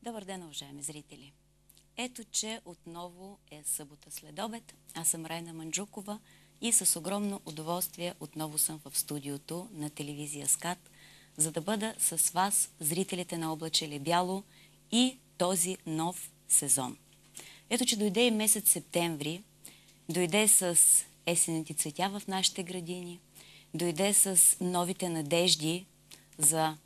Добър ден, уважаеми зрители! Ето, че отново е събота след обед. Аз съм Райна Манджукова и с огромно удоволствие отново съм в студиото на телевизия СКАТ, за да бъда с вас, зрителите на Облачеле бяло и този нов сезон. Ето, че дойде и месец септември, дойде с есенните цветя в нашите градини, дойде с новите надежди за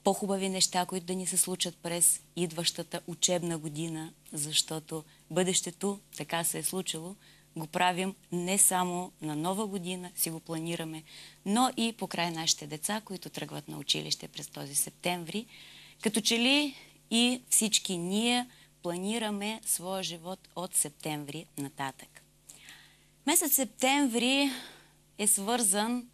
по-хубави неща, които да ни се случат през идващата учебна година, защото бъдещето, така се е случило, го правим не само на нова година, си го планираме, но и покрай нашите деца, които тръгват на училище през този септември. Като че ли и всички ние планираме своя живот от септември нататък. Месец септември е свързан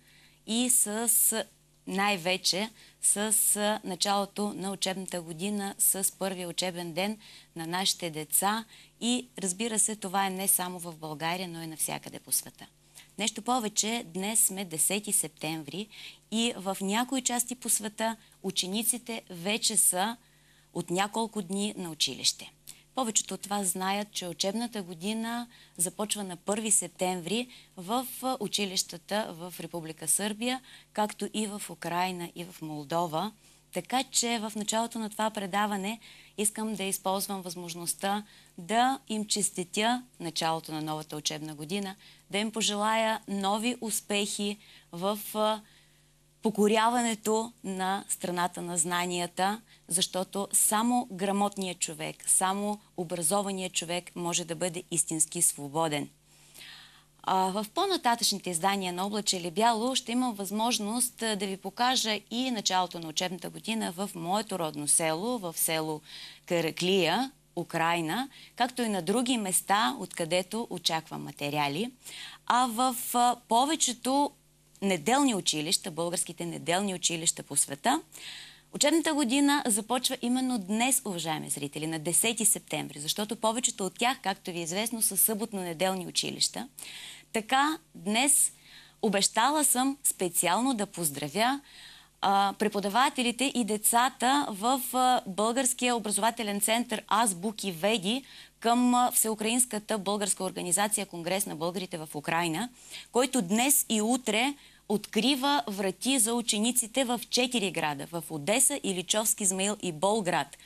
и с най-вече с началото на учебната година, с първия учебен ден на нашите деца и разбира се, това е не само в България, но и навсякъде по света. Нещо повече, днес сме 10 септември и в някои части по света учениците вече са от няколко дни на училище. Повечето от вас знаят, че учебната година започва на 1 септември в училищата в Република Сърбия, както и в Украйна и в Молдова. Така че в началото на това предаване искам да използвам възможността да им честитя началото на новата учебна година, да им пожелая нови успехи в покоряването на страната на знанията, защото само грамотният човек, само образованият човек може да бъде истински свободен. В по-нататъчните издания на Облачеле бяло ще имам възможност да ви покажа и началото на учебната година в моето родно село, в село Караклия, Украйна, както и на други места, откъдето очаквам материали. А в повечето неделни училища, българските неделни училища по света, учебната година започва именно днес, уважаеми зрители, на 10 септември, защото повечето от тях, както ви е известно, са съботно-неделни училища. Така, днес обещала съм специално да поздравя преподавателите и децата в Българския образователен център Азбуки Веди към Всеукраинската българска организация Конгрес на българите в Украйна, който днес и утре открива врати за учениците в 4 града – в Одеса, Иличовск, Измаил и Болград.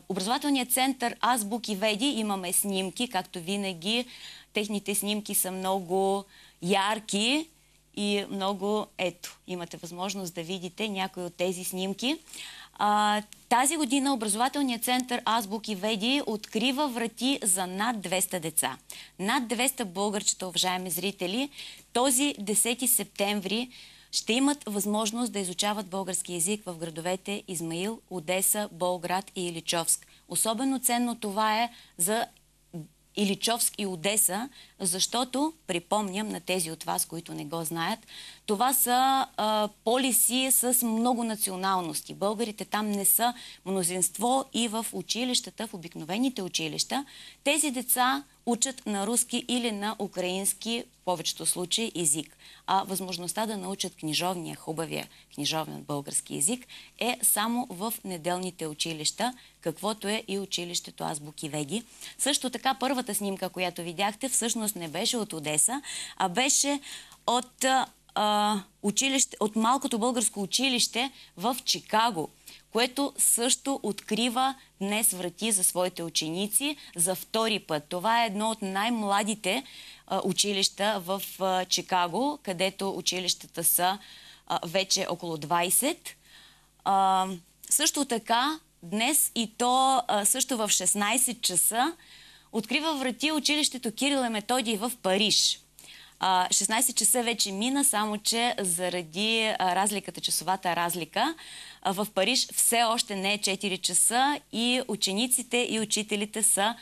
Образователният център Азбуки Веди, имаме снимки, както винаги. Техните снимки са много ярки и много... Ето, имате възможност да видите някои от тези снимки. Тази година образователният център Азбуки Веди открива врати за над 200 деца. Над 200 българчета, уважаеми зрители, този 10 септември ще имат възможност да изучават български език в градовете Измаил, Одеса, Болград и Иличовск. Особено ценно това е за Иличовск и Одеса, защото, припомням на тези от вас, които не го знаят, това са полиси с много националности. Българите там не са мнозинство и в училищата, в обикновените училища, тези деца учат на руски или на украински, в повечето случаи, език. А възможността да научат книжовния, хубавия книжовен български език е само в неделните училища, каквото е и училището Азбуки Веди. Също така, първата снимка, която видяхте, всъщност не беше от Одеса, а беше от малкото българско училище в Чикаго, което също открива днес врати за своите ученици за втори път. Това е едно от най-младите училища в Чикаго, където училищата са вече около 20. Също така, днес и то също в 16 часа открива врати училището Кирил и Методий в Париж. 16 часа вече мина, само че заради часовата разлика, в Париж все още не е 4 часа и учениците и учителите са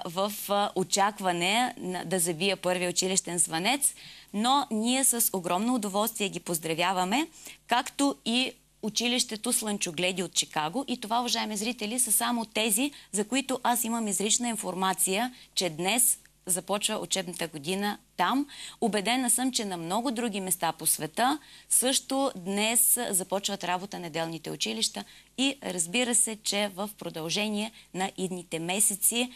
в очакване да забия първия училищен звънец, но ние с огромно удоволствие ги поздравяваме, както и училището Слънчогледи от Чикаго. И това, уважаеми зрители, са само тези, за които аз имам изрична информация, че днес започва учебната година там. Убедена съм, че на много други места по света също днес започват работа неделните училища и разбира се, че в продължение на идните месеци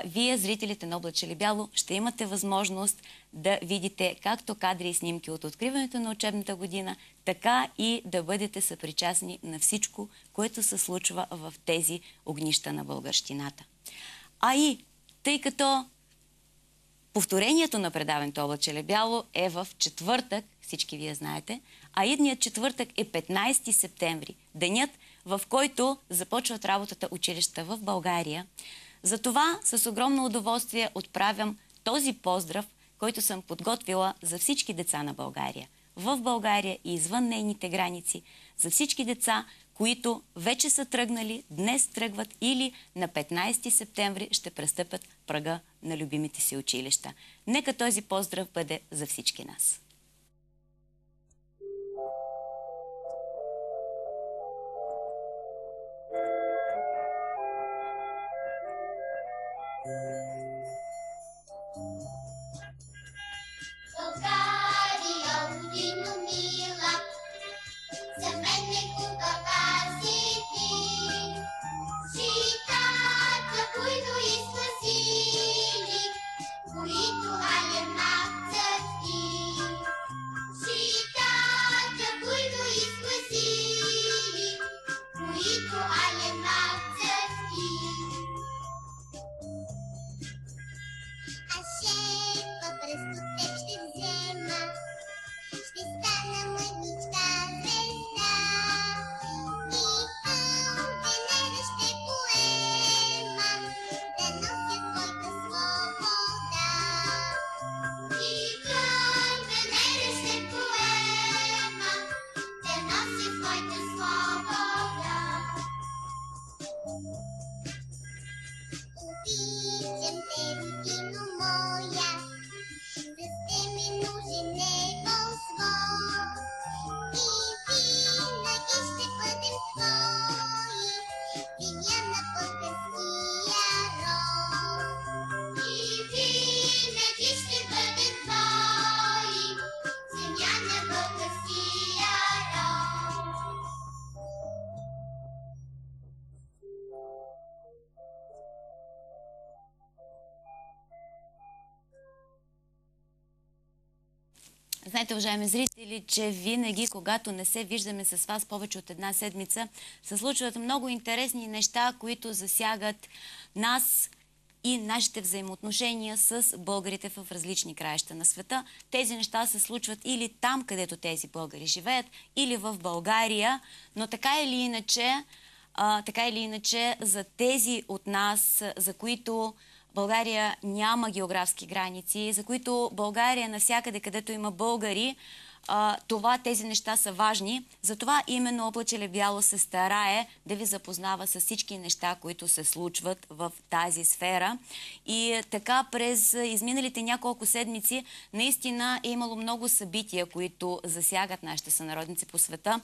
вие, зрителите на Облаче ли бяло, ще имате възможност да видите както кадри и снимки от откриването на учебната година, така и да бъдете съпричастни на всичко, което се случва в тези огнища на българщината. А и тъй като повторението на предаването Облаче ли бяло е в четвъртък, всички вие знаете, а идният четвъртък е 15 септември, денят, в който започват работата училища в България. Затова с огромно удоволствие отправям този поздрав, който съм подготвила за всички деца на България, в България и извън нейните граници, за всички деца, които вече са тръгнали, днес тръгват или на 15 септември ще престъпят прага на любимите си училища. Нека този поздрав бъде за всички нас. Знаете, уважаеми зрители, че винаги, когато не се виждаме с вас повече от една седмица, се случват много интересни неща, които засягат нас и нашите взаимоотношения с българите в различни краища на света. Тези неща се случват или там, където тези българи живеят, или в България, но така или иначе за тези от нас, за които България няма географски граници, за които България навсякъде, където има българи, тези неща са важни. Затова именно Облаче ли бяло се старае да ви запознава с всички неща, които се случват в тази сфера. И така през изминалите няколко седмици наистина е имало много събития, които засягат нашите сънародници по света.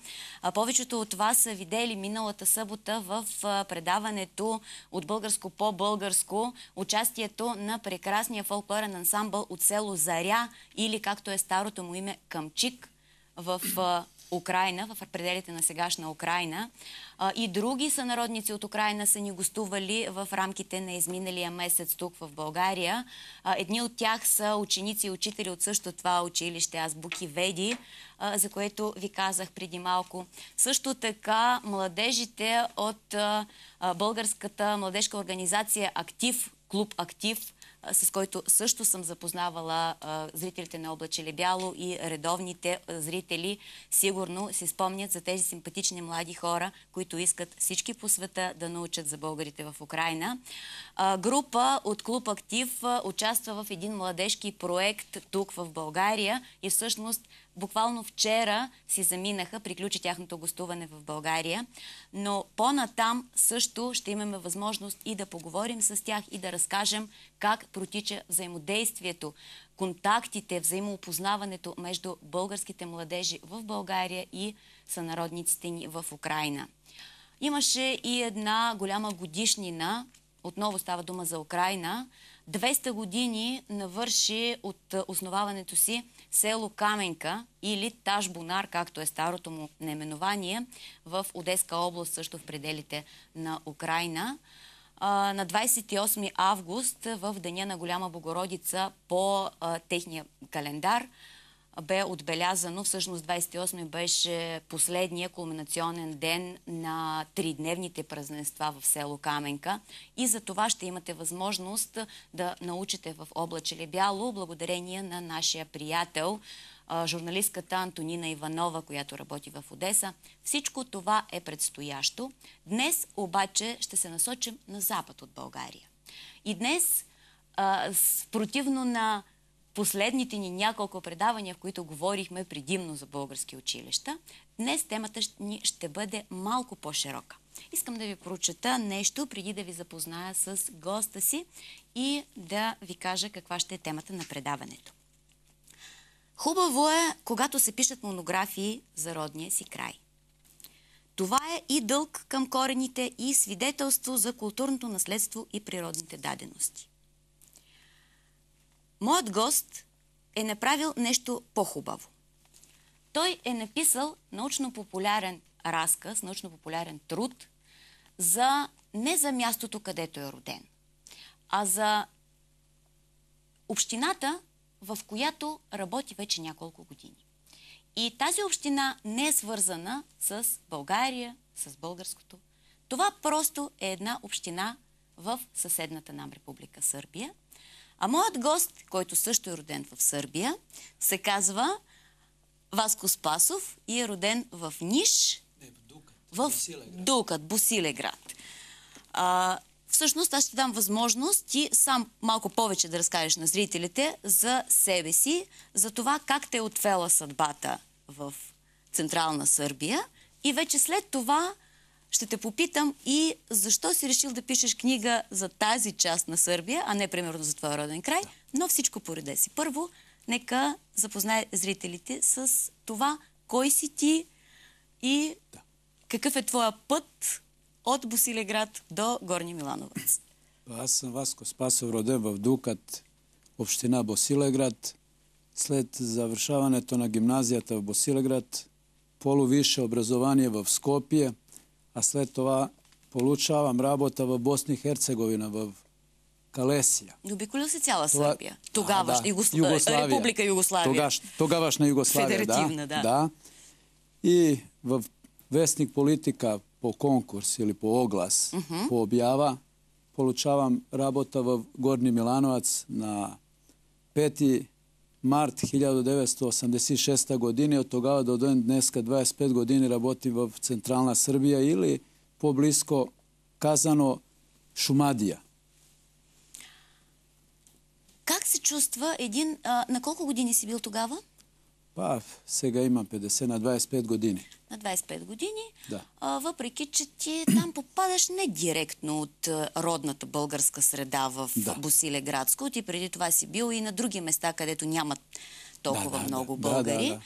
Повечето от вас са видели миналата събота в предаването от българско по българско участието на прекрасния фолклорен ансамбъл от село Заря, или както е старото му име Камчик, в Украйна, в пределите на сегашна Украйна. И други сънародници от Украйна са ни гостували в рамките на изминалия месец тук в България. Едни от тях са ученици и учители от същото това училище Азбуки Веди, за което ви казах преди малко. Също така младежите от българската младежка организация Актив, клуб Актив, с който също съм запознавала зрителите на Облаче ли бяло, и редовните зрители сигурно си спомнят за тези симпатични млади хора, които искат всички по света да научат за българите в Украйна. Група от клуб Актив участва в един младежки проект тук в България и всъщност буквално вчера си заминаха, приключи тяхното гостуване в България, но по-натам също ще имаме възможност и да поговорим с тях и да разкажем как протича взаимодействието, контактите, взаимоопознаването между българските младежи в България и сънародниците ни в Украйна. Имаше и една голяма годишнина, отново става дума за Украйна. 200 години навърши от основаването си село Каменка или Ташбунар, както е старото му наименование, в Одеска област, също в пределите на Украйна. На 28 август, в Деня на Голяма Богородица, по техния календар, бе отбелязано, всъщност 28 беше последния кулминационен ден на тридневните празненства в село Каменка и за това ще имате възможност да научите в Облачеле бяло, благодарение на нашия приятел, журналистката Антонина Иванова, която работи в Одеса. Всичко това е предстоящо. Днес обаче ще се насочим на запад от България. И днес, противно на последните ни няколко предавания, в които говорихме предимно за български училища, днес темата ни ще бъде малко по-широка. Искам да ви прочета нещо, преди да ви запозная с госта си и да ви кажа каква ще е темата на предаването. Хубаво е, когато се пишат монографии за родния си край. Това е и дълг към корените, и свидетелство за културното наследство и природните дадености. Моят гост е направил нещо по-хубаво. Той е написал научно-популярен разказ, научно-популярен труд не за мястото, където е роден, а за общината, в която работи вече няколко години. И тази община не е свързана с България, с българското. Това просто е една община в съседната нам Република Сърбия. А моят гост, който също е роден в Сърбия, се казва Васко Спасов и е роден в Ниш, в Дукат, Босилеград. Всъщност аз ще дам възможност ти сам малко повече да разкажеш на зрителите за себе си, за това как те е отвела съдбата в Централна Сърбия и вече след това ще те попитам и защо си решил да пишеш книга за тази част на Сърбия, а не примерно за твоя роден край, но всичко по реда си. Първо, нека запознае зрителите с това, кой си ти и какъв е твоя път от Босилеград до Горни Милановец. Аз съм Васко Спасов, роден в Дукат, община Босилеград. След завършаването на гимназията в Босилеград, полувисше образование в Скопие, а след това получавам работа в Босна и Херцеговина, в Калесия. Обиколил се цяла Сърбия. Тогавашна Република Югославия. Тогавашна Югославия, федеративна, да. И в Вестник Политика по конкурс или по оглас, по обява, получавам работа в Горни Милановаc на 5. март 1986 години. От тогава до ден днеска 25 години работи в Централна Сърбия или по-близко казано Шумадия. Как се чувства един... на колко години си бил тогава? Сега имам 50 на 25 години. На 25 години, да. Въпреки че ти там попадаш не директно от родната българска среда в Босилеградско. Ти преди това си бил и на други места, където нямат толкова много българи.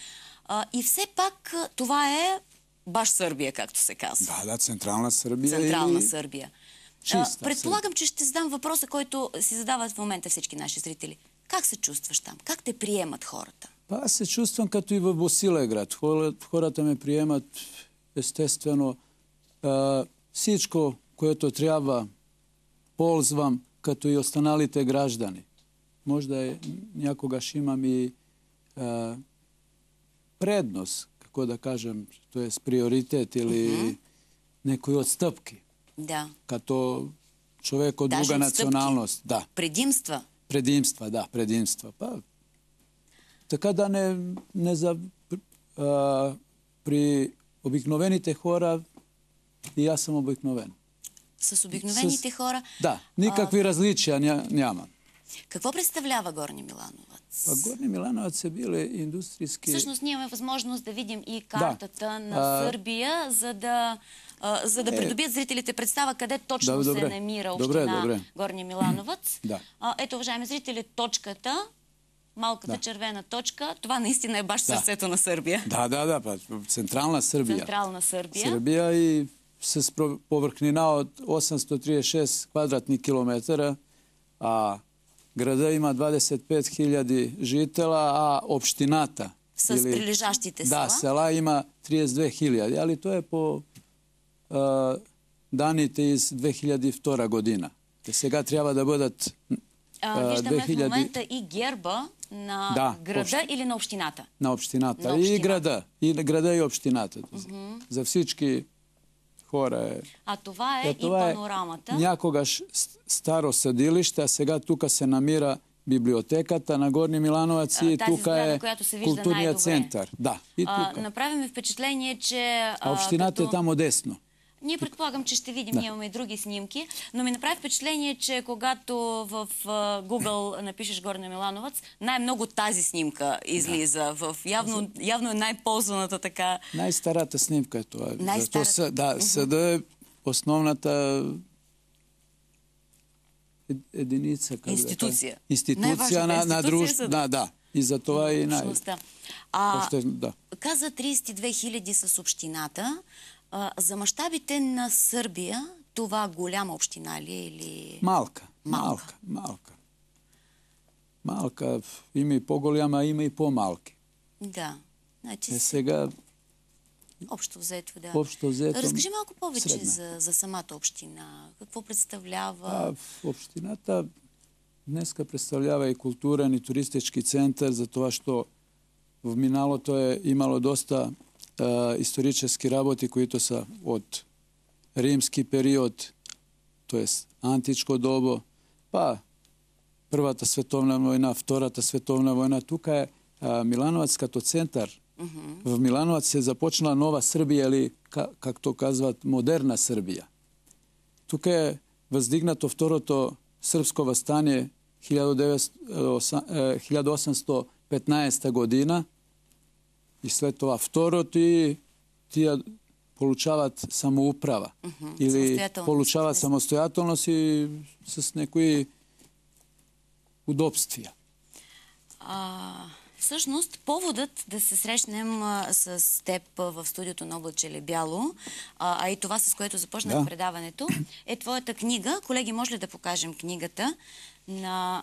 И все пак това е баш Сърбия, както се казва. Да, Централна Сърбия. Централна Сърбия. Чиста, предполагам, че ще задам въпроса, който си задават в момента всички наши зрители. Как се чувстваш там? Как те приемат хората? Аз се чувствам като и в Босилеград. Хората ме приемат естествено. Всичко, което трябва, ползвам като и останалите граждани. Možda някогаш имам и предност, како да кажем, то е приоритет или некои отстъпки. Да. Като човек от друга националност. Да. Предимства. Предимства, да, предимства. Така да при обикновените хора и аз съм обикновен. С обикновените хора? Да, никакви различия няма. Какво представлява Горни Милановаc? Горни Милановаc е били индустrijski... Всъщност ние имаме възможност да видим и картата на Сърбия, за да придобият зрителите представа къде точно се намира община Горни Милановаc. Ето, уважаеми зрители, точката, малката червена точка, това наистина е баш сърцето на Сърбия. Да, Централна Сърбия. Централна Сърбия. Сърбия и с повърхнина от 836 квадратни километра, а Града има 25.000 жителя, а общината С прилежащите села? Да, села има 32.000, али то е по данните из 2002 година. Те сега трябва да бъдат виждаме в момента и герба на града или на общината? На общината. И града. И града и общината. За всички хора е. А това е и панорамата? Някогаш старо съдилище, а сега тук се намира библиотеката на Горни Милановец и тук е културният център. Да, и тук. Направи ми впечатление, че... А общината е там отдесно. Ние предполагам, че ще видим, ние имаме и други снимки, но ми направи впечатление, че когато в Google напишеш Горни Милановец, най-много тази снимка излиза. Явно е най-ползваната така. Най-старата снимка е това. Най-старата. Да, съда е основната единица. Институция. Институция на дружество. Да. И за това и Каза 32 000 с общината. За мащабите на Сърбия, това голяма община ли е или... Малка. Има и по-голяма, има и по-малки. Да. Значи... Сега... Общо взето, да. Разкажи малко повече за самата община. Какво представлява? Общината днеска представлява и културен, и туристически център, за това, що в миналото е имало доста исторически работи, които са от римски период, т.е. античко добо, па Първата световна война, Втората световна война. Тук е Милановец като център. В Милановец се започна нова Сърбия, или, както казват, модерна Сърбия. Тук е въздигнато второто сръбско въстание 1815 година и след това второто и тия получават самоуправа. Или получават самостоятелност и с някои удобствия. Всъщност, поводът да се срещнем с теб в студиото на Облачеле бяло, а и това, с което започнах предаването, е твоята книга. Колеги, може ли да покажем книгата на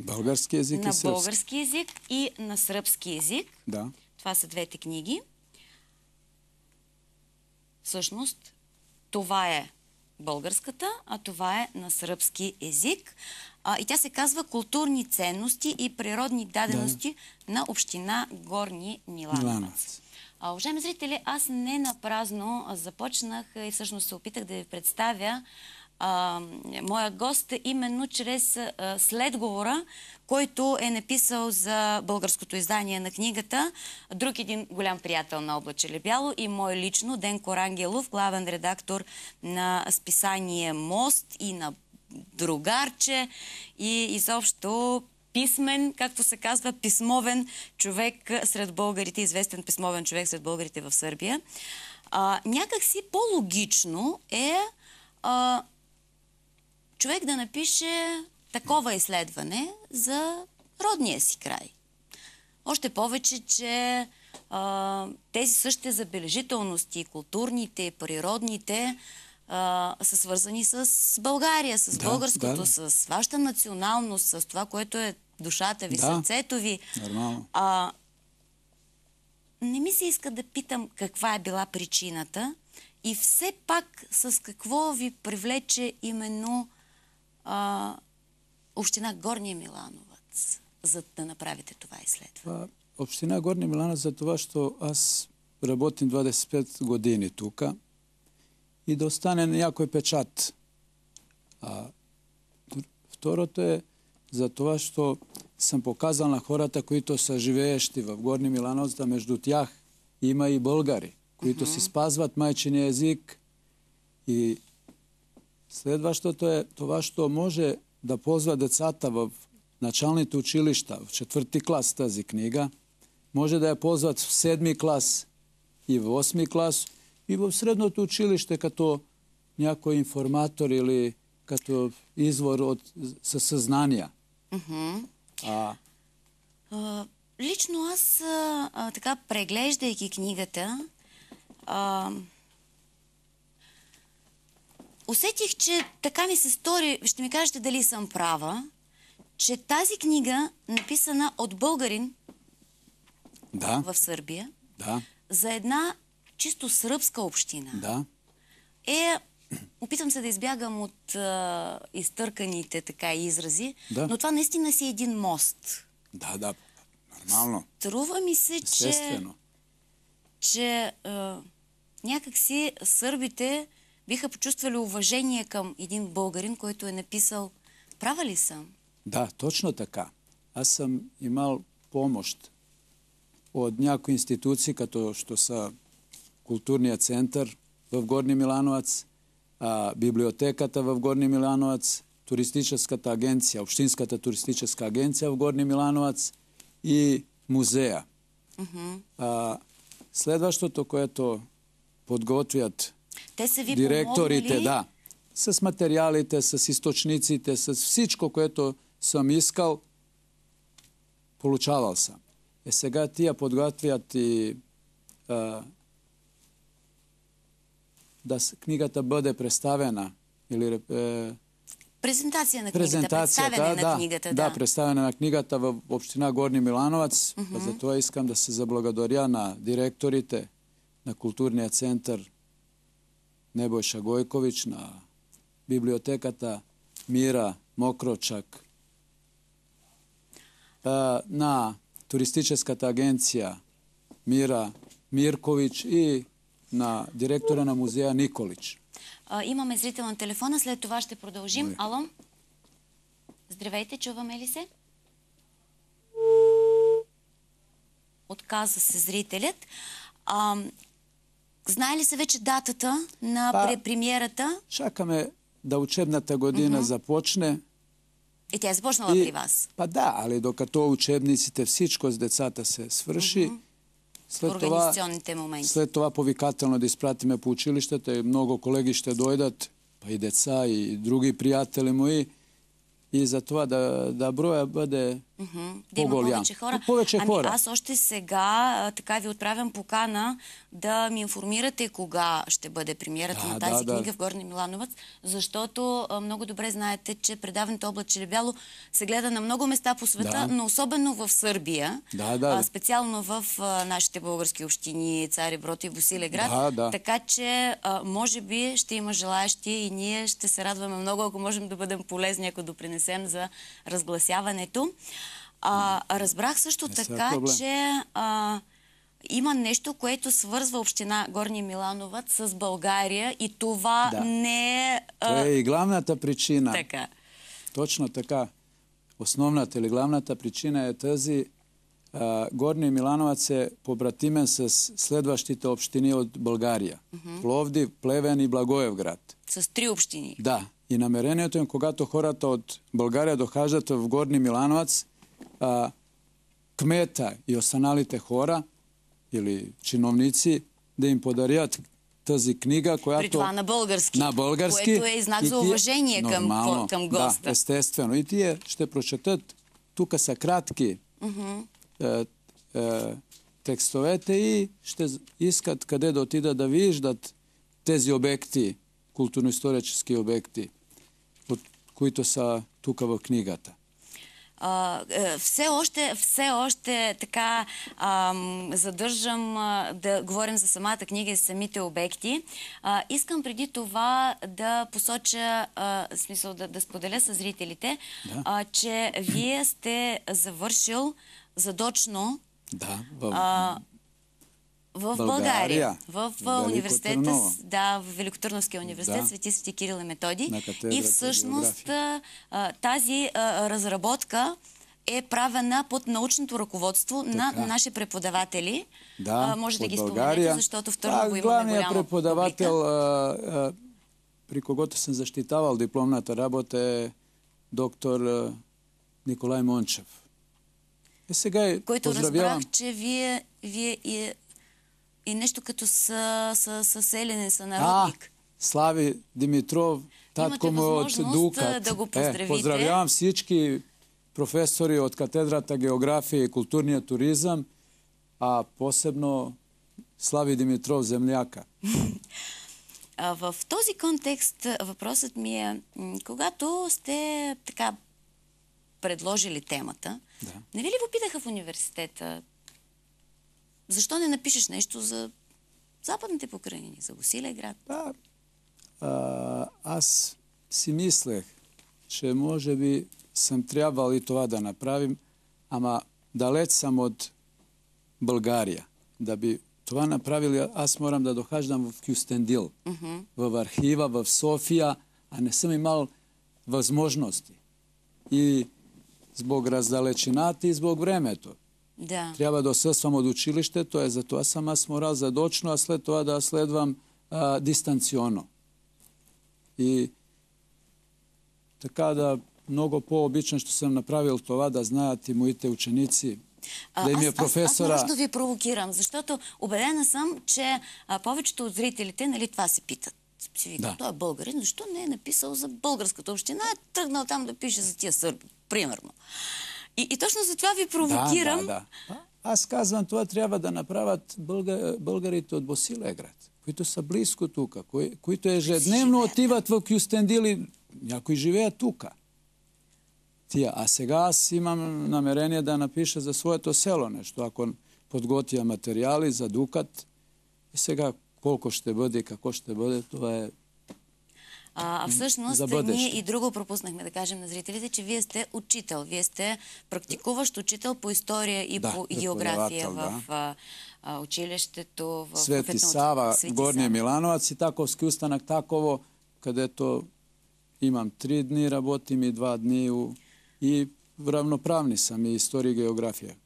български език и сръбски? На български език и на сръбски език. Да. Това са двете книги. Всъщност, това е българската, а това е на сръбски език. И тя се казва "Културни ценности и природни дадености на община Горни Милановец". Уважаеми зрители, аз не напразно започнах и всъщност се опитах да ви представя моя гост именно чрез следговора, който е написал за българското издание на книгата друг един голям приятел на Облачеле бяло и мой лично, Денко Рангелов, главен редактор на списание "Мост" и на "Другарче", и изобщо писмен, както се казва, писмовен човек сред българите, известен писмовен човек сред българите в Сърбия. Някак си по-логично е човек да напише такова изследване за родния си край. Още повече, че тези същите забележителности, културните, природните, са свързани с България, с българското, с вашата националност, с това, което е душата ви, сърцето ви. Нормално. Не ми се иска да питам каква е била причината и все пак с какво ви привлече именно община Горни Милановец, за да направите това изследване? Община Горни Милановец за това, що аз работим 25 години тук и да остане някой печат. Второто е за това, що съм показал на хората, които са живеещи в Горни Милановец, да между тях има и българи, които си спазват майчиния език. И следващото е това, що може да ползва децата в началните училища, в 4-ти клас тази книга, може да я ползват в 7-ми клас и в 8-ми клас, и в средното училище като някой информатор или като извор със съзнания. Лично аз, така преглеждайки книгата, усетих, че така ми се стори, ще ми кажете дали съм права, че тази книга, написана от българин Да, в Сърбия, да, за една чисто сръбска община, да. опитам се да избягам от изтърканите така изрази, Да. но това наистина си един мост. Да, да, нормално. Струва ми се, Естествено. че някакси сърбите биха почувствали уважение към един българин, който е написал. Права ли съм? Да, точно така. Аз съм имал помощ от някои институции, като що са Културният център в Горни Милановац, библиотеката в Горни Милановац, туристическата агенция, общинската туристическа агенция в Горни Милановац и музея. Следващото, което подготвят Те са ви директорите, помогнали? да, с материалите, с източниците, с всичко, което съм искал, получавал съм. Сега тия подготвят и да книгата бъде представена или Презентация на книгата, представяне на книгата. Да, представяне на книгата в община Горни Милановац. Затова искам да се заблагодаря на директорите на Културния център Небойша Гойкович, на библиотеката Мира Мокрочак, на туристическата агенция Мира Миркович и на директора на музея Николич. Имаме зрител на телефона, след това ще продължим. Ало? Здравейте, чуваме ли се? Отказа се зрителят. Знае ли се вече датата на премиерата? Чакаме да учебната година започне. И тя е започнала при вас? Да, але докато учебниците, всичко с децата се свърши, Организационните моменти. След това повикателно да изпратиме по училищата и много колеги ще дойдат, па и деца, и други приятели мои. И за това да броя бъде по-голям. Повече хора. Аз още сега така ви отправям покана да ми информирате кога ще бъде премиерата на тази книга в Горни Милановац, защото много добре знаете, че предаването Облаче или бяло се гледа на много места по света, но особено в Сърбия, специално в нашите български общини Цари Брод и Босилеград. Така че може би ще има желаящи и ние ще се радваме много, ако можем да бъдем полезни, ако допринесем за разгласяването. Разбрах също така, че има нещо, което свързва община Горни Милановац с България и това не е... Това е и главната причина. Така. Точно така. Основната или главната причина е тази. Горни Милановац е побратимен с следващите общини от България. Пловдив, Плевен и Благоевград. С 3 общини. Да. И намерението им, когато хората от България дохаждат в Горни Милановац, кмета и останалите хора или чиновници да им подарят тази книга, която... При това на български. На български. Което е и знак за уважение към госта. Да, естествено. И тие ще прочетат. Тук са кратки текстовете и ще искат къде да отидат да виждат тези обекти, културно-исторически обекти, които са тук в книгата. Все още така задържам да говорим за самата книга и за самите обекти. Искам преди това да посоча, смисъл да споделя с зрителите, че вие сте завършил задочно в България, в университета, в Великотърновския университет, Свети Кирил и Методий. И всъщност тази разработка е правена под научното ръководство на наши преподаватели. Може да ги споменете, защото в Търново имаме голяма главният преподавател, при когото съм защитавал дипломната работа, е доктор Николай Мончев. Който разбрах, че вие и нещо като съселен, сънародник. Слави Димитров, татко му от Дукат. Да го поздравите. Поздравявам всички професори от катедрата география и културния туризъм, а посебно Слави Димитров, земляка. В този контекст въпросът ми е, когато сте така предложили темата, Да. не ви ли попитаха в университета, защо не напишеш нещо за западните покрайнини, за Босилеград? Аз си мислех, че може би съм трябвал и това да направим, ама далеч съм от България. Да би това направили, аз морам да дохаждам в Кюстендил, в архива, в София, а не съм имал възможности. И због раздалечината и због времето. Да. Трябва да отсъствам от училището, затова съм аз морал задочно, а след това да следвам дистанционно. И така да много по-обично ще съм направил това, да знаят и моите ученици. Да им е професора... Аз може да ви провокирам, защото убедена съм, че повечето от зрителите, нали, това се питат. Си вика, Да. той е българин, защо не е написал за българската община, е тръгнал там да пише за тия сърби, примерно. И точно за това ви провокирам. Да. Аз казвам, това трябва да направят българите от Босилеград, които са близко тук, които ежедневно отиват в Кюстендил и някои живеят тук. А сега аз имам намерение да напиша за своето село нещо, ако подготвя материали за Дукат. И сега колко ще бъде и какво ще бъде, това е Всъщност, за бъдеще. ние и друго пропуснахме да кажем на зрителите, че вие сте учител. Вие сте практикуващ учител по история и по география в училището в Свети Сава, Горния Милановац и Таковски устанък Таково, където имам 3 дни, работим и 2 дни и равноправни съм и история и география.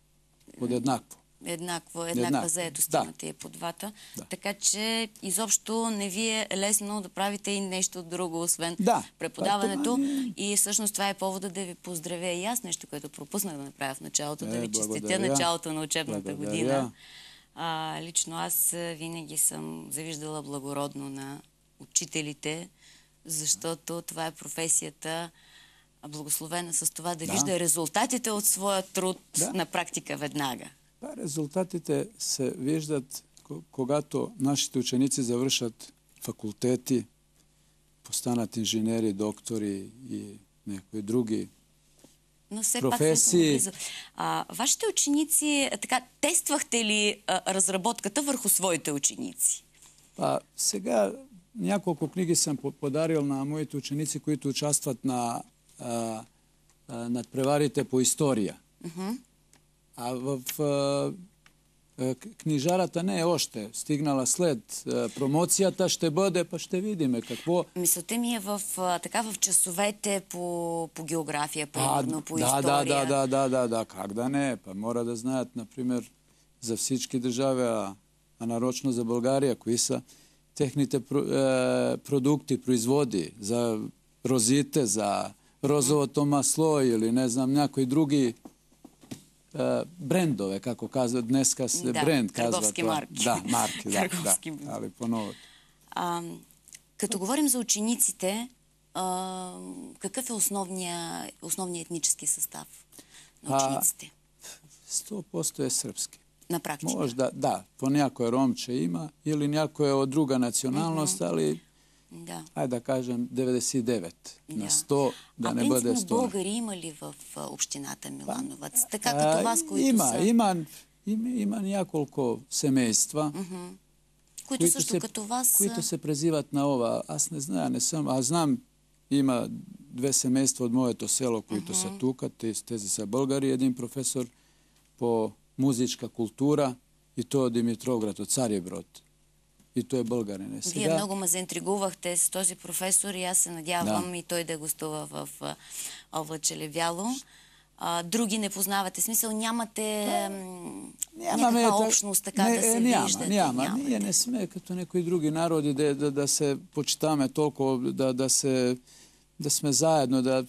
Еднакво. Еднаква заетост имате и по двата. Да. Така че изобщо не ви е лесно да правите и нещо друго, освен преподаването. И всъщност това е повода да ви поздравя и аз, нещо, което пропуснах да направя в началото, да ви честитя началото на учебната година. Лично аз винаги съм завиждала благородно на учителите, защото това е професията, благословена с това да вижда резултатите от своя труд на практика веднага. Резултатите се виждат, когато нашите ученици завършат факултети, постанат инженери, доктори и някои други професии. Вашите ученици, тествахте ли разработката върху своите ученици? Сега няколко книги съм подарил на моите ученици, които участват на надпреварите по история. А в книжарата не е още стигнала след промоцията, ще бъде, ще видим какво. Мисълта ми е в часовете по география, примерно по история. Да, как да не? Мора да знаят, например, за всички държави, а нарочно за България, кои са техните продукти, производи, за розите, за розовото масло или не знам, някои други брендове, како казват днеска, бренд казват. Търговски марки. Да, марки, али по-новото. Като говорим за учениците, какъв е основният етнически състав на учениците? 100% е сръбски. На практика? Може да, по някое ромче има или някое от друга националност, али айде да кажем 99 на 100, да не бъде 100. А принципно българи има ли в общината Милановац? Така като вас, които Има няколко семейства, които също като вас... които се презиват на ова. Аз не знам, Аз знам, има 2 семейства от моето село, които са тук. Тези са българи. Един професор по музичка култура и той от Димитровград, от Цариброд. И той е българин. Вие много ме заинтригувахте с този професор и аз се надявам и той да гостува в Облачеле Бяло. Други не познавате. Смисъл, нямате някаква общност, така да се виждате? Няма. Ние не сме като някои други народи да се почитаме толкова, да сме заедно,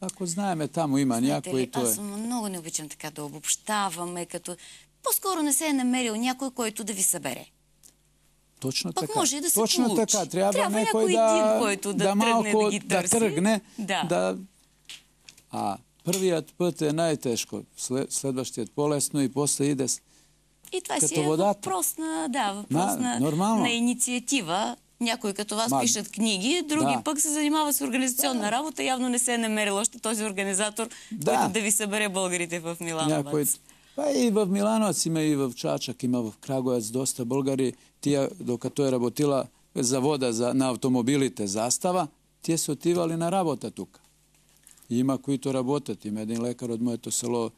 ако знаеме, там има някой. Аз много не обичам така да обобщаваме, като по-скоро не се е намерил някой, който да ви събере. Точно така. Може и да се Точно получи. така. Трябва някой един, който да тръгне да ги търси. Първият път е най-тежко. Следващият по-лесно и после иде и това си е въпрос на инициатива. Някои като вас пишат книги, други пък се занимават с организационна работа. Явно не се е намерил още този организатор, който да ви събере българите в Милановац. И в Милановац има, и в Чачак, има в Крагуеваc доста българи. Тия, докато е работила завода на автомобилите Застава, тие се отивали на работа тук. Има които работят. Има един лекар от моето село,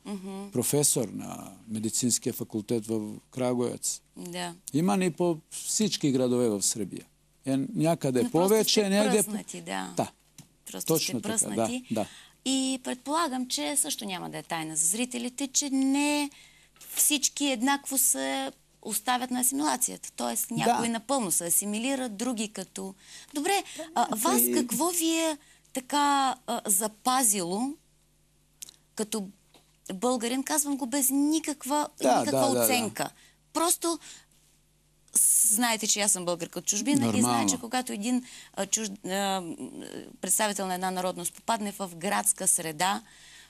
професор на медицинския факултет в Крагуеваc. Да. Има ни по всички градове в Сръбия. Някъде повече, някъде... Да. Просто сте пръснати. Да. И предполагам, че също няма да е тайна за зрителите, че не всички еднакво се оставят на асимилацията. Тоест някои напълно се асимилират, други като... Добре, вас какво ви е така запазило като българин? Казвам го без никаква оценка. Просто знаете, че аз съм българка от чужбина и знае, че когато един представител на една народност попадне в градска среда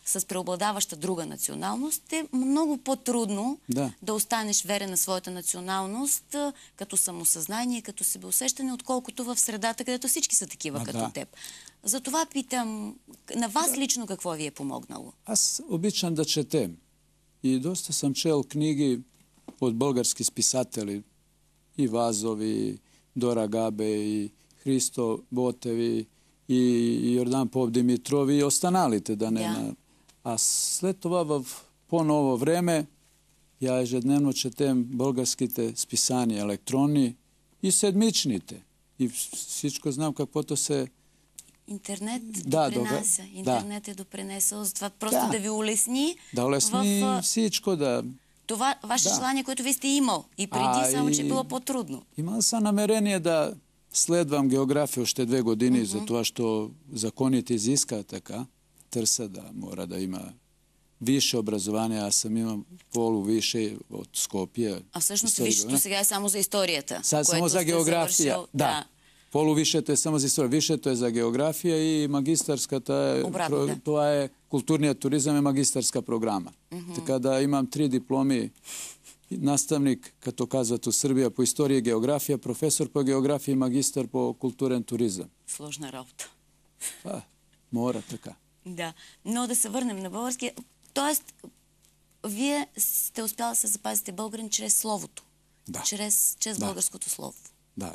с преобладаваща друга националност, е много по-трудно да останеш верен на своята националност като самосъзнание, като себеусещане, отколкото в средата, където всички са такива като теб. Затова питам, на вас лично какво ви е помогнало? Аз обичам да четем. И доста съм чел книги от български списатели. И Вазов, и Дора Гаbe, и Христо Ботев, и Йордан Поп-Димитров, и останалите. А след това в по-ново време я ежедневно четем българските списания, електронни и седмичните. И всичко знам каквото се... Интернет допринася. Интернет е допринесъл за това просто да ви улесни. Да улесни всичко, Това ваше желание, което ви сте имал и преди, само че било по-трудно. Имал съм намерение да следвам география още 2 години, за това, що законите изиска така. Търса да мора да има висше образование. Аз съм имам полувише от Скопия. А всъщност висшето сега е само за историята. Само за география. Да. Полувишето е само за история. Висшето е за география и магистърската това е културният туризъм и магистърска програма. Така да имам 3 дипломи. Наставник, като казват у Сърбия, по история и география, професор по география и магистър по културен туризъм. Сложна работа. Мора така. Да. Но да се върнем на български. Тоест, вие сте успяли да се запазите българин чрез словото. Да. Чрез българското слово. Да.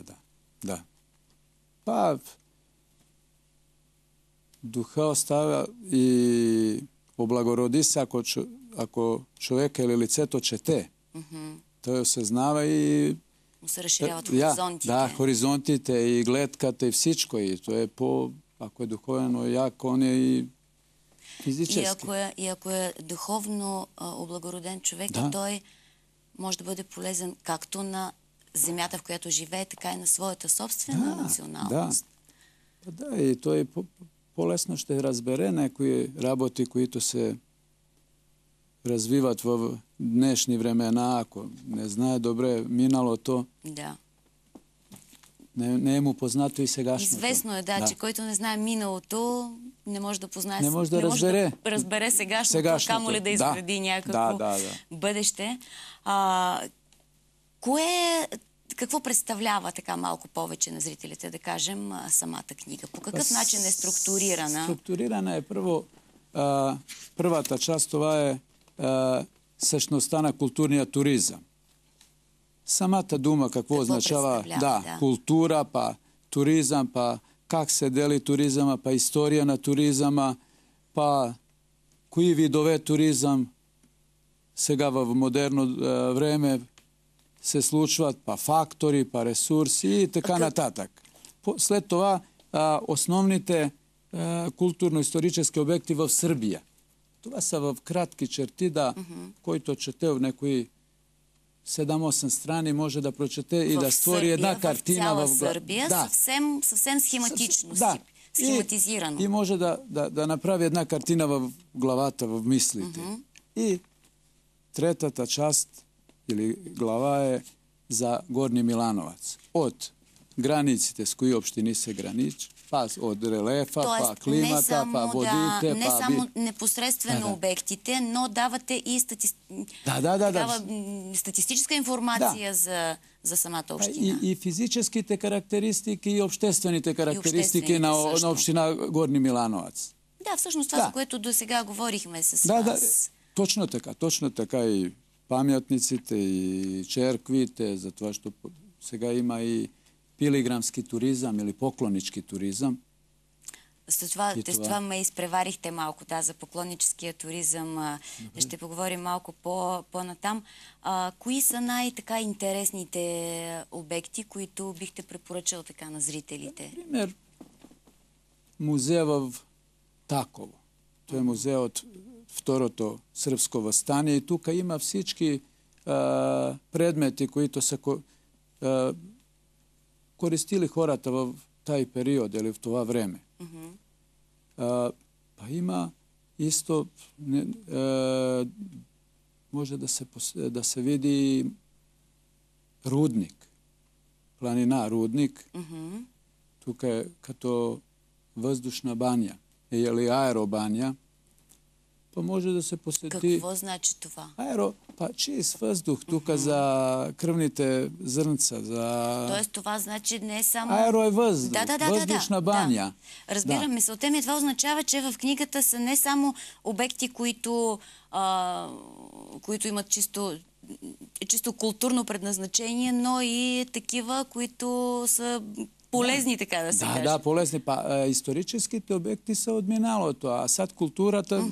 Духа оставя и облагороди се, ако човека или лицето чете. Той осъзнава и... Му се разширяват хоризонтите. Да, хоризонтите и гледката и всичко. И то е ако е духовно як, он е и физически. И ако е духовно облагороден човек, той може да бъде полезен както на земята, в която живее, така и на своята собствена националност. Да, и той по-лесно ще разбере някои работи, които се развиват в днешни времена. Ако не знае добре миналото, не е му познато и сегашното. Известно е, че който не знае миналото, не може да познае... Не може да разбере сегашното, камо ли да изгради някакво бъдеще. Какво представлява така малко повече на зрителите, да кажем, самата книга? По какъв начин е структурирана? Структурирана е първата част, това е същността на културния туризъм. Самата дума какво означава? Култура, па туризъм, па как се дели туризъма, па история на туризъма, па кои видове туризъм сега в модерно време се случват, па фактори, па ресурси и така нататък. След това основните културно-исторически обекти в Сърбия. Това са в кратки черти, който чете в някои 7-8 страни, може да прочете и да створи една картина в Сърбия, съвсем схематично, схематизирано. И може да направи една картина в главата, в мислите. И третата част или глава е за Горни Милановац. От границите, с кои общини се граничи, па од релефа, Тоест, па климата, па водите, не само непосредствено обектите, но давате и статистическа информация за самата община. И физическите карактеристики, и обществените карактеристики на община Горни Милановац. Да, всъщност това, за което до сега говорихме с вас. Точно така и паметниците, и черквите, за това, що сега има и пилиграмски туризъм или поклоннички туризъм. С това ме изпреварихте малко, за поклонническия туризъм. Ще поговорим малко по-натам. Кои са най-така интересните обекти, които бихте препоръчал така на зрителите? Например, музея в Takovo. Това е музея от Второто сръбско въстание и тук има всички предмети, които са користили хората в taj период или в това време. Па има исто, може да се види рудник, планина Рудник. Тук е като въздушна баня или аеробаня. Па може да се посети... Какво значи това? Чист въздух тук за кръвните зърнца. Тоест това значи не само... Аеро е въздух. Въздушна баня. Разбирам, мисълта ми, това означава, че в книгата са не само обекти, които имат чисто културно предназначение, но и такива, които са полезни, така да се каже. Да, полезни. Историческите обекти са от миналото, а сад културата,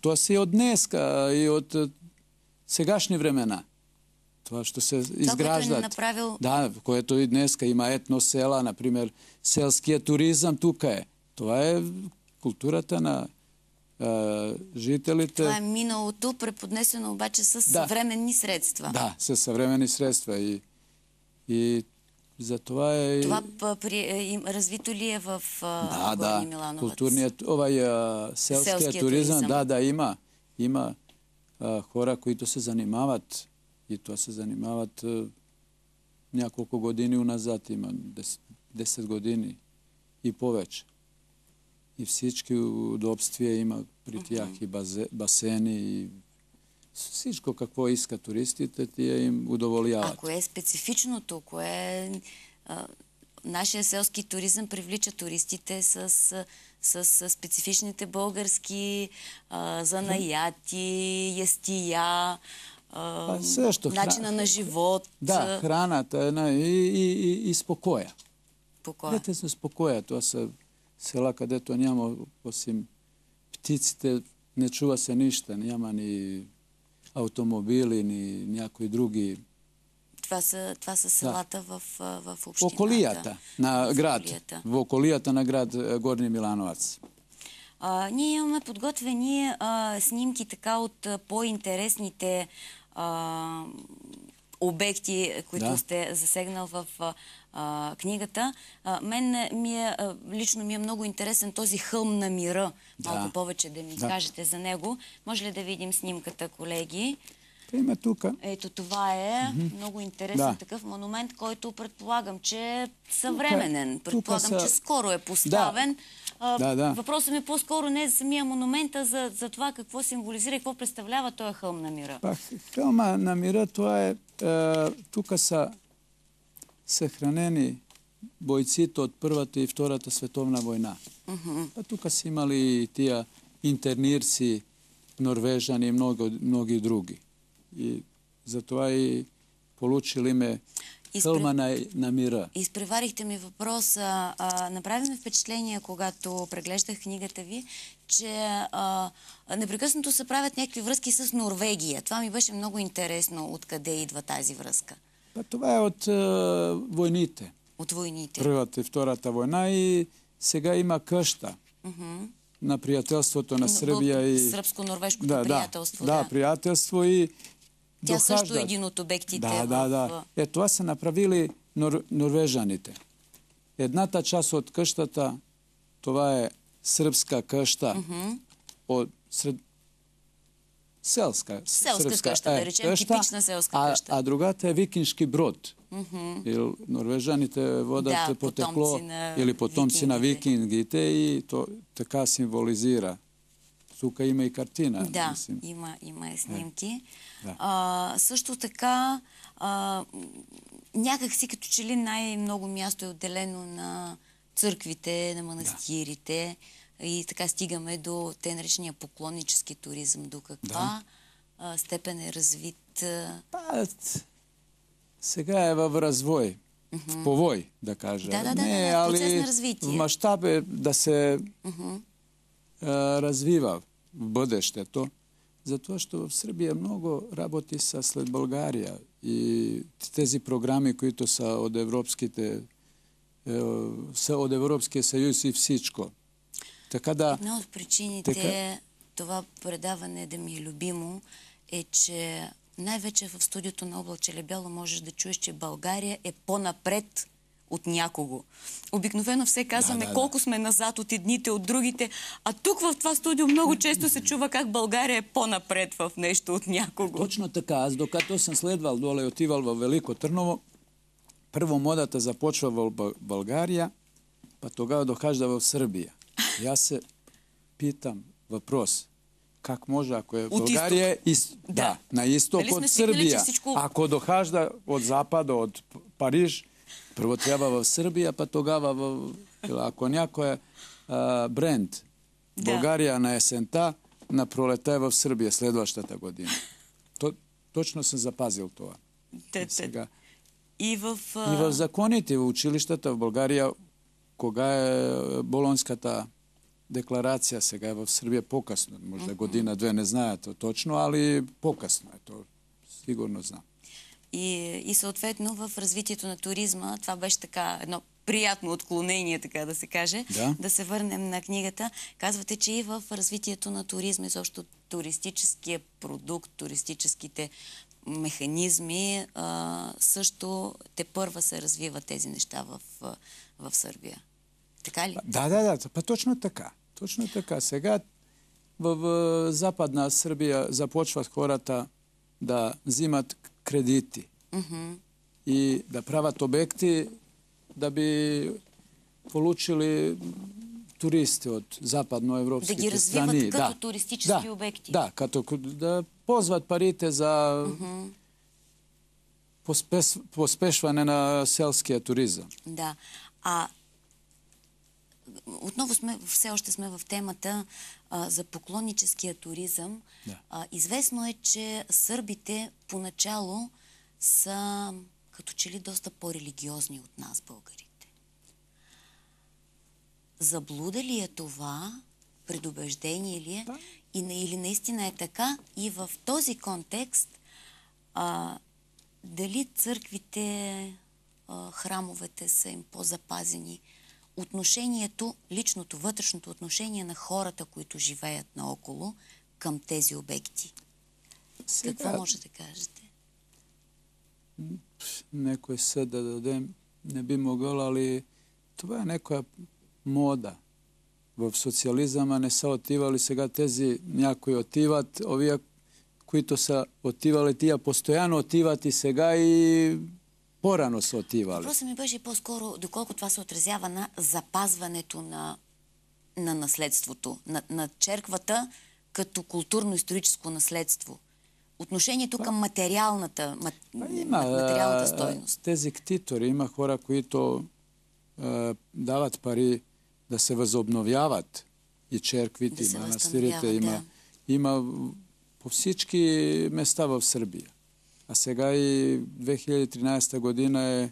това си от днеска и от сегашни времена. Това, що се изграждат. Да, което и днеска има етносела, например, селския туризъм тук е. Това е културата на жителите. Това е миналото, преподнесено обаче с съвременни средства. Да, с съвременни средства. И за това е... Това развито ли е в Горни Милановац? Културният, селския туризъм, има хора, които се занимават и това се занимават няколко години уназад, има 10 години и повече. И всички удобствия има при тях и басени, и всичко какво искат туристите, тия им удоволяват. А кое е специфичното? Нашия селски туризъм привлича туристите с специфичните български занаяти, ястия, начина на живот. Да, храната и спокоя. Дете се спокоя. Това са села, където няма, осим птиците, не чува се нищо. Няма ни автомобили, ни някои други. Това са селата в общината. В околията на град. В околията на град Горни Милановац. Ние имаме подготвени снимки така от по-интересните обекти, които сте засегнал в книгата. Лично ми е много интересен този хълм на мира. Малко повече да ми кажете за него. Може ли да видим снимката, колеги? Има тук. Ето това е много интересен такъв монумент, който предполагам, че е съвременен. Предполагам, че скоро е поставен. Въпросът ми е по-скоро не за самия монумент, а за това какво символизира и какво представлява този хълм на мира. Хълма на мира, това е... Тук са съхранени бойците от Първата и Втората световна война. Тук са имали тия интернирци, норвежани и много други. И затова и получили ме хълма на мира. Изпреварихте ми въпроса. Направи ми впечатление, когато преглеждах книгата ви, че непрекъснато се правят някакви връзки с Норвегия. Това ми беше много интересно, откъде идва тази връзка. Това е от войните. От войните. Първата и Втората война и сега има къща на приятелството на Сърбия и... Сръбско-норвежкото приятелство. Да, приятелство и тя също е един от обектите. Това са направили норвежаните. Едната част от къщата, това е сръбска къща селска къща, да речем, типична селска къща. А другата е викиншки брод. Или норвежаните водат потекло или потомци на викингите и то така символизира. Тук има и картина. Да, мислим. има и снимки. Да. Също така, някак си като че ли най-много място е отделено на църквите, на манастирите и така стигаме до те наречения поклоннически туризъм. До каква степен е развит? Сега е в развой, в повой, да кажа. В процес на развитие. В мащаб е да се развива в бъдещето, затова, що в Сърбия много работи са след България и тези програми, които са от Европския съюз и всичко. Така да... Една от причините това предаване да ми е любимо е, че най-вече в студиото на Облаче Лебяло можеш да чуеш, че България е по-напред от някого. Обикновено все казваме колко сме назад от едните, от другите, а тук в това студио много често се чува как България е по-напред в нещо от някого. Точно така. Аз докато съм следвал доле и отивал в Велико Търново, първо модата започва в България, па тогава дохажда в Сърбия. И аз се питам въпрос. Как може, ако е България на изток от Сърбия, ако дохажда от запада, от Париж, първо трябва в Сърбия, па тогава ако някой бренд България на есента, на пролета е в Сърбия следващата година. Точно съм запазил това. И в законите, в училищата в България, кога е Болонската декларация, сега е в Сърбия по-късно. Може година-две, не знаят точно, али по-късно е. То сигурно знам. И съответно в развитието на туризма, това беше така едно приятно отклонение, така да се каже, да се върнем на книгата. Казвате, че и в развитието на туризма, изобщо туристическия продукт, туристическите механизми, също тепърва се развиват тези неща в Сърбия. Така ли? Да, точно така. Точно така. Сега в Западна Сърбия започват хората да взимат кредити и да правят обекти, да би получили туристи от западноевропските страни. Да ги развиват като туристически обекти. Да, като да ползват парите за поспешване на селския туризъм. Да. Отново все още сме в темата за поклонническия туризъм. Известно е, че сърбите поначало са като че ли доста по-религиозни от нас, българите. Заблуда ли е това? Предубеждение ли е? Или наистина е така? И в този контекст дали църквите, храмовете са им по-запазени? Отношението, личното, вътрешното отношение на хората, които живеят наоколо към тези обекти. Какво може да кажете? Некой съд да дадем не би могъл, али това е някоя мода. В социализъма не са отивали, сега тези някои отиват, овия, които са отивали, тия постоянно отиват и сега и по-рано са отивали. Въпросът ми беше по-скоро доколко това се отразява на запазването на наследството, на черквата като културно-историческо наследство. Отношението към материалната стойност. Тези ктитори, има хора, които дават пари да се възобновяват и черквите, и манастирите. Има по всички места в Сърбия. А сега и 2013 година е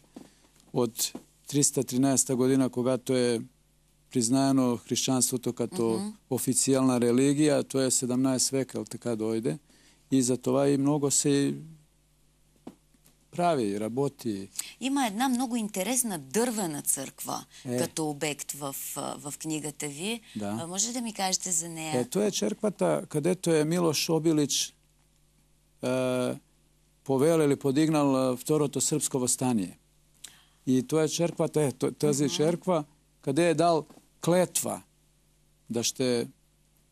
от 313 година, когато е признаено християнството като официална религия, то е 17 века, така дойде. И за това и много се прави, работи. Има една много интересна дървена църква като обект в книгата ви. Да. Може ли да ми кажете за нея? Ето е черквата, където е Милош Обилич повел или подигнал Второто сръбско въстание. И това е черквата, тази черква, къде е дал клетва да ще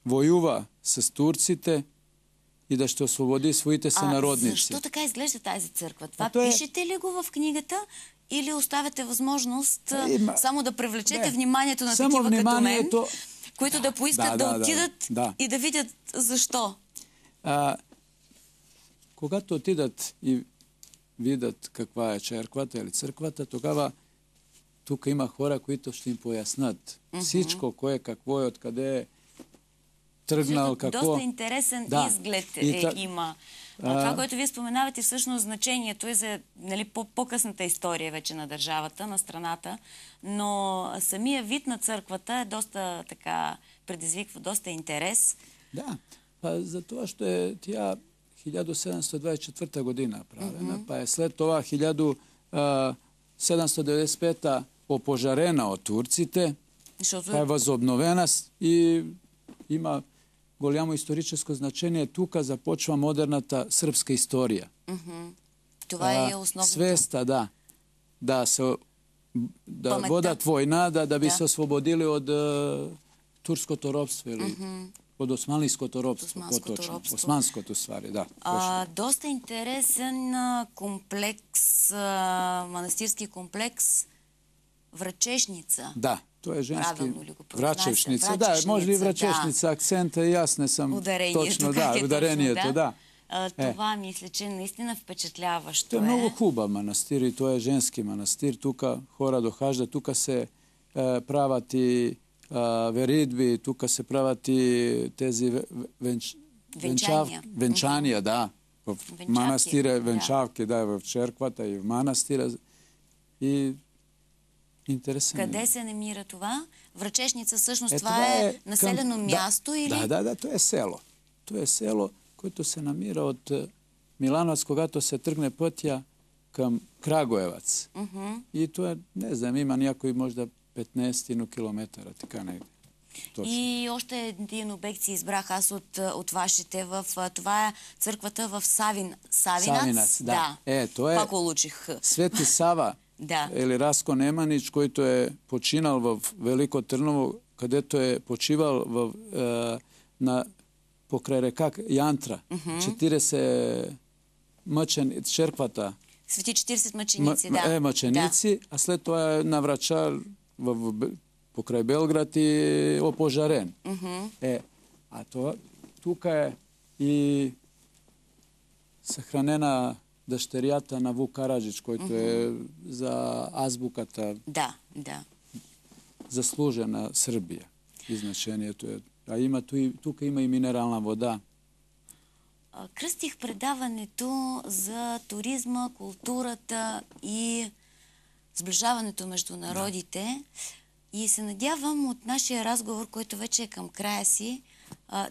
воюва с турците и да ще освободи своите сънародници. Защо така изглежда тази църква? Това е... пишете ли го в книгата или оставяте възможност само да привлечете вниманието на само такива вниманието... като мен, които да поискат да отидат и да видят защо? Когато отидат и видят каква е черквата или църквата, тогава тук има хора, които ще им пояснат всичко, кое, какво е, откъде е тръгнал, какво... Доста интересен изглед има. Това, което вие споменавате, всъщност значението е за по-късната история вече на държавата, на страната, но самия вид на църквата е доста така, предизвиква доста интерес. Да, за това ще е тя 1724 година правена, па е след това 1795 опожарена от турците, па е възобновена и има голямо историческо значение. Тук започва модерната сръбска история. Това е основното. Свеста, да водят война, да би се освободили от турското робство или от османлийското робство. Османското ствари, да. Доста интересен комплекс, манастирски комплекс Врачешница. Да, то е женски. Врачешница. Да, може ли врачешница? Акцента и аз не съм точно. Да, ударението, да. Това мисля, че наистина впечатляващо е. Това е много хубав манастир и то е женски манастир. Тук хора дохаждат, тук се правят и веридби, тук се правят и тези венчания, да. В манастира, венчавки, да, в черквата и в манастира. И интересен. Къде се намира това? Врачешница, всъщност това е населено място или? Да, то е село. То е село, което се намира от Милановац, когато се тръгне пътя към Крагуевац. И то е, не знам, има някой може да 15 километъра, така негде. Точно. И още един обект си избрах аз от вашите. Това е църквата в Савинац. Да. То е пак улучих. Свети Сава. Или Раско Неманич, който е починал в Велико Търново, където е почивал покрай река Янтра. 40 мъченици, черквата. Свети 40 мъченици, мъченици, а след това е на Врачар покрай Белград и опожарен. А това тук е и съхранена дъщерята на Вук Караджич, който е за азбуката заслужена Сърбия. И значението е. Тук има и минерална вода. Кръстих предаването за туризма, културата и сближаването между народите. И се надявам от нашия разговор, който вече е към края си,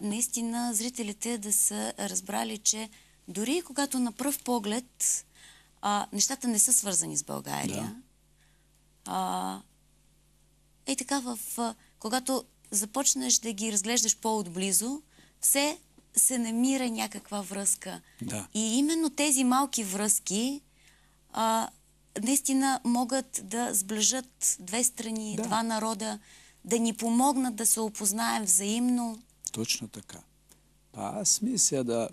наистина зрителите да са разбрали, че дори когато на пръв поглед нещата не са свързани с България. Така, когато започнеш да ги разглеждаш по-отблизо, все се намира някаква връзка. И именно тези малки връзки наистина могат да сближат две страни, два народа, да ни помогнат да се опознаем взаимно. Точно така. Аз мисля,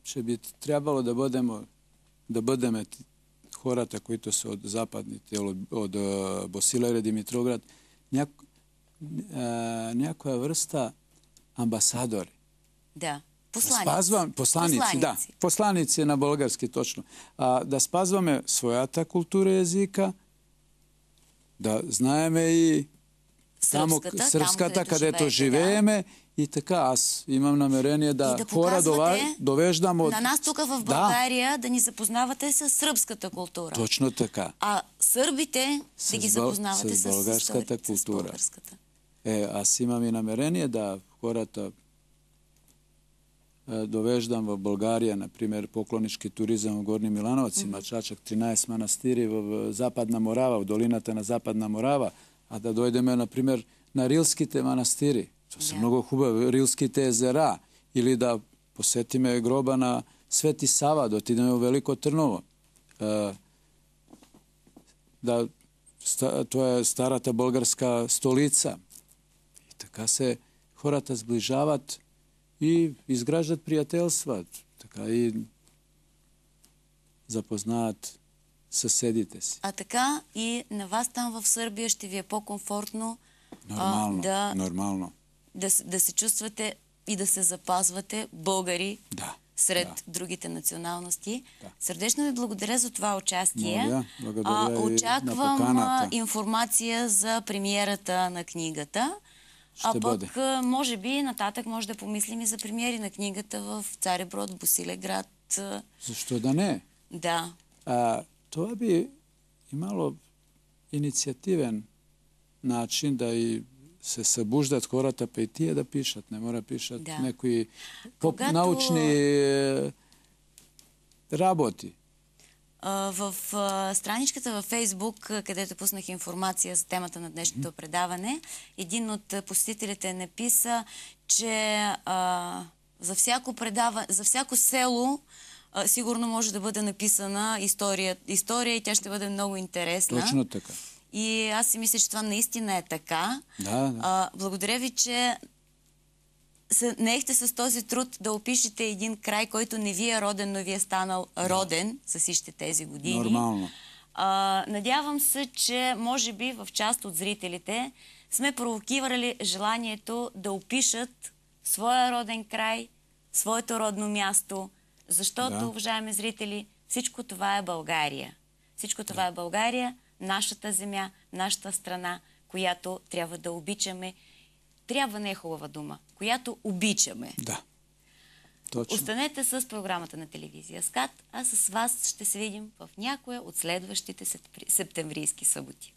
че би трябвало да бъдем хората, които са от западните, от Босилеград, Димитроград, някоя връста амбасадори. Да. Посланици на български, точно. Да спазваме своята култура и езика, да знаеме и сръбската, където живееме. И така, аз имам намерение да хора довеждам от... на нас тук в България да ни запознавате с сръбската култура. Точно така. А сърбите да ги запознавате с българската култура. Аз имам и намерение да хората довеждам в България, например, поклоннички туризъм в Горни Милановац, има чачак 13 манастири в Западна Морава, в долината на Западна Морава, а да дойдеме, например, на Рилските манастири. Това са много хубави. Рилските езера. Или да посетиме гроба на Свети Сава, да отидеме в Велико Търново. Това е старата българска столица. И така се хората сближават и изграждат приятелства, така и запознаят съседите си. А така и на вас там в Сърбия ще ви е по-комфортно Нормално. Да се чувствате и да се запазвате българи сред Да. другите националности. Да. Сърдечно ви благодаря за това участие. Благодаря Очаквам информация за премиерата на книгата. Бъде. Може би нататък може да помислим и за премиери на книгата в Цариброд, Босилеград. Защо да не? Да. Това би имало инициативен начин да и се събуждат хората, па и тия да пишат. Не мора пишат някои научни работи. В страничката във Фейсбук, където пуснах информация за темата на днешното предаване, един от посетителите написа, че за всяко село сигурно може да бъде написана история и тя ще бъде много интересна. Точно така. И аз си мисля, че това наистина е така. Да. Благодаря ви, че се наехте с този труд да опишете един край, който не ви е роден, но ви е станал роден с всичките тези години. Нормално. Надявам се, че може би в част от зрителите сме провокирали желанието да опишат своя роден край, своето родно място, защото, уважаеми зрители, всичко това е България. Всичко това е България, нашата земя, нашата страна, която трябва да обичаме. Трябва не е хубава дума, която обичаме. Да, точно. Останете с програмата на телевизия СКАТ, а с вас ще се видим в някоя от следващите септемврийски съботи.